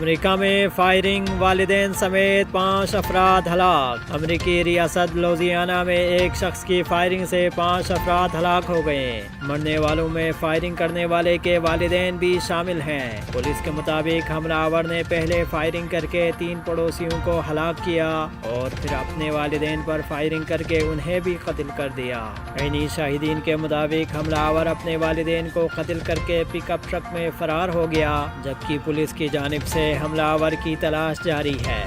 امریکہ میں فائرنگ، والدین سمیت 5 افراد ہلاک۔ امریکی ریاست لوزیانہ میں ایک شخص کی فائرنگ سے 5 افراد ہلاک ہو گئے۔ مرنے والوں میں فائرنگ کرنے والے کے والدین بھی شامل ہیں۔ پولیس کے مطابق حملہ آور نے پہلے فائرنگ کر کے 3 پڑوسیوں کو ہلاک کیا اور پھر اپنے والدین پر فائرنگ کر کے انہیں بھی قتل کر دیا۔ عینی شاہدین کے مطابق حملہ آور اپنے والدین کو قتل کر کے پک اپ ٹرک میں فرار ہو گیا، جبکہ پولیس کی جانب سے حملہ آور کی تلاش جاری ہے۔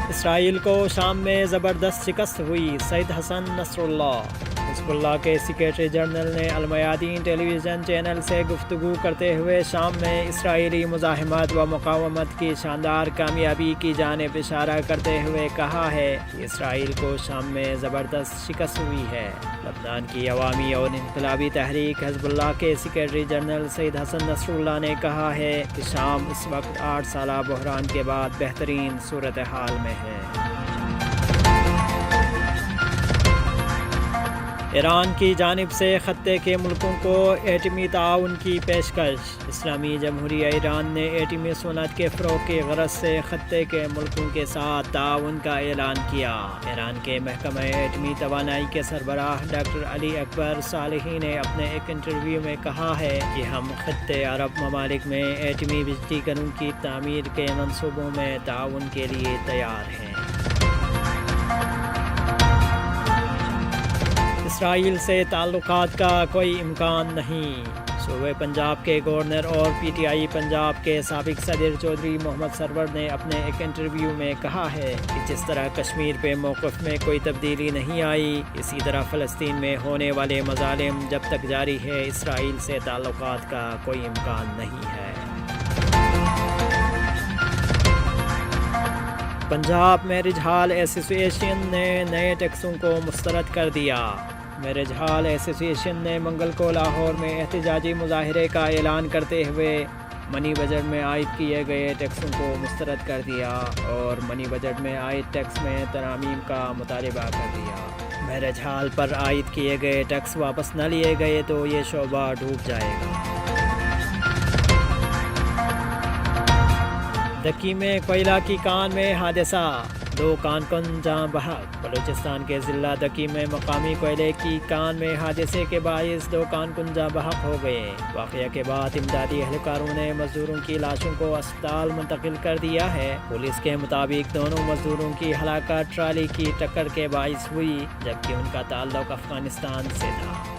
اسرائیل کو شام میں زبردست شکست ہوئی، سید حسن نصر اللہ۔ حزب اللہ کے سیکریٹری جنرل نے المیادین ٹیلی ویژن چینل سے گفتگو کرتے ہوئے شام میں اسرائیلی مزاحمت و مقاومت کی شاندار کامیابی کی جانب اشارہ کرتے ہوئے کہا ہے کہ اسرائیل کو شام میں زبردست شکست ہوئی ہے۔ لبنان کی عوامی اور انقلابی تحریک حزب اللہ کے سیکریٹری جنرل سید حسن نصر اللہ نے کہا ہے کہ شام اس وقت 8 سالہ بحران کے بعد بہترین صورتحال میں ہے۔ ایران کی جانب سے خطے کے ملکوں کو ایٹمی تعاون کی پیشکش۔ اسلامی جمہوریہ ایران نے ایٹمی صنعت کے فروغ کی غرض سے خطے کے ملکوں کے ساتھ تعاون کا اعلان کیا۔ ایران کے محکمہ ایٹمی توانائی کے سربراہ ڈاکٹر علی اکبر صالحی نے اپنے ایک انٹرویو میں کہا ہے کہ ہم خطے عرب ممالک میں ایٹمی بجلی گھروں کی تعمیر کے منصوبوں میں تعاون کے لیے تیار ہیں۔ اسرائیل سے تعلقات کا کوئی امکان نہیں۔ صوبہ پنجاب کے گورنر اور پی ٹی آئی پنجاب کے سابق صدر چودھری محمد سرور نے اپنے ایک انٹرویو میں کہا ہے کہ جس طرح کشمیر پہ موقف میں کوئی تبدیلی نہیں آئی، اسی طرح فلسطین میں ہونے والے مظالم جب تک جاری ہے، اسرائیل سے تعلقات کا کوئی امکان نہیں ہے۔ پنجاب میرج ہال ایسوسی ایشن نے نئے ٹیکسوں کو مسترد کر دیا۔ میرج ہال ایسوسی ایشن نے منگل کو لاہور میں احتجاجی مظاہرے کا اعلان کرتے ہوئے منی بجٹ میں عائد کیے گئے ٹیکسوں کو مسترد کر دیا اور منی بجٹ میں عائد ٹیکس میں ترامیم کا مطالبہ کر دیا۔ میرج ہال پر عائد کیے گئے ٹیکس واپس نہ لیے گئے تو یہ شعبہ ڈوب جائے گا۔ دکی میں کوئلہ کی کان میں حادثہ، 2 کارکن جاں بحق۔ بلوچستان کے ضلع دکی میں مقامی کوئلے کی کان میں حادثے کے باعث 2 کارکن جاں بحق ہو گئے۔ واقعہ کے بعد امدادی اہلکاروں نے مزدوروں کی لاشوں کو اسپتال منتقل کر دیا ہے۔ پولیس کے مطابق دونوں مزدوروں کی ہلاکت ٹرالی کی ٹکر کے باعث ہوئی، جبکہ ان کا تعلق افغانستان سے تھا۔